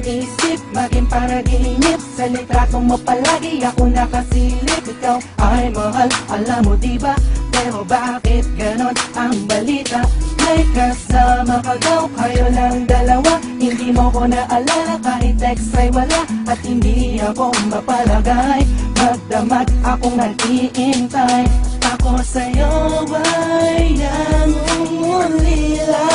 naisip, maging panaginip. Sa litrato mo palagi ako nakasilip. Ikaw ay mahal, alam mo diba? Pero bakit ganon ang balita? May kasama ka daw, kayo lang dalawa. Hindi mo ko naalala, kahit text ay wala. At hindi ako mapalagay, magdamag akong nag-iintay. Ako sa'yo ay nangungulila,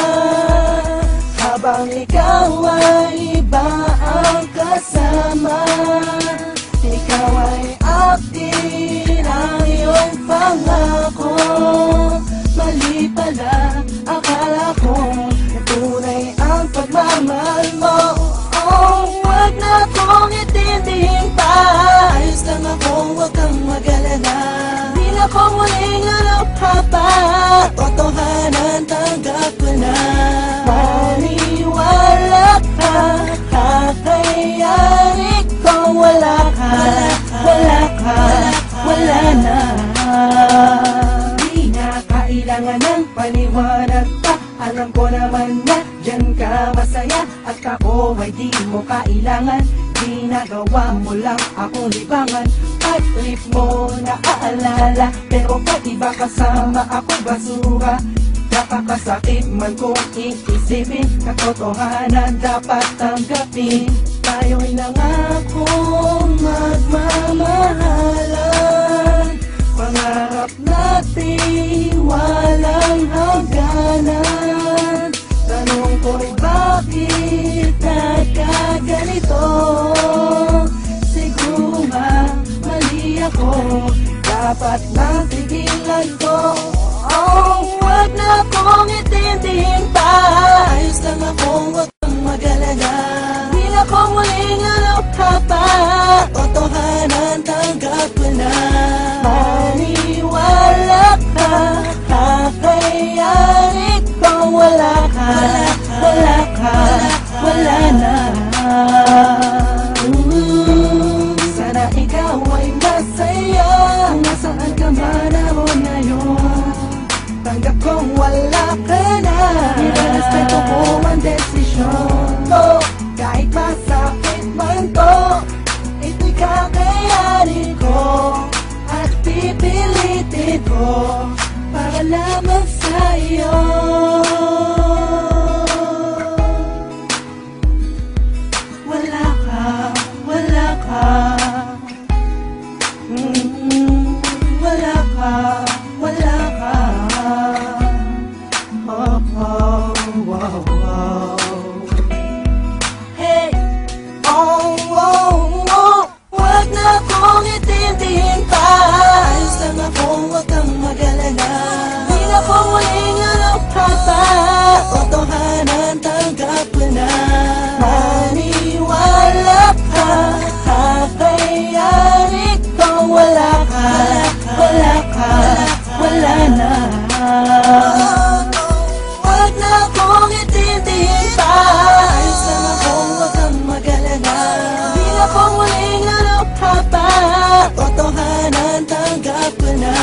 habang ikaw ay iba ang kasama. Ikaw ay akin, ang iyong pangako. Mali pala, akala ko tunay ang pagmamahal mo. Huwag na akong itindihin pa, ayos lang ako, huwag kang mag-alala. Di na ko muling alokha pa, totohanan tanggap ko na. Maniwala ka, kakayanin ko. Wala ka, wala ka, wala na. Di na kailangan ng paliwanag pa, alam ko naman na dyan ka masaya. At ako ay di mo kailangan, ginagawa mo lang akong libangan. Pag-trip mo naaalala, pero pag iba kasama ako'y basura. Nakakasakit man kung iisipin, katotohanan dapat tanggapin. Tayo'y nangakong magmamahalan, pangarap natin walang hangganan. Tanong ko'y bakit nagkaganito? Siguro nga mali ako, dapat nang tigilan ko. Huwag na akong itindihin pa, ayos lang ako, huwag kang mag-alala. Di na ko muling alokha pa, totohanan tanggap ko na. Maniwala ka, kakayanin ko. Wala ka, wala ka, wala na. Sana ikaw ay masaya, nasaan ka man ako ngayon. Tanggap kong wala ka na, nirespeto ko ang desisyon mo. Kahit masakit man to, ito'y kakayanin ko. At pipilitin ko para lamang sa'yo. Wala ka, wala ka, wala ka, wala ka. Oh, oh, oh, oh. Hey, oh, oh, oh. Huwag na akong itindihin pa, ayos lang ako, huwag kang mag-alala. Di na ko muling alokha pa, totohanan tanggap ko na. Maniwala ka, kakayanin ko. Wala ka, wala ka, wala na. Huwag na akong itindihin pa, ayos lang ako, huwag kang mag-alala. Di na ko muling alokha pa, totohanan tanggap ko na.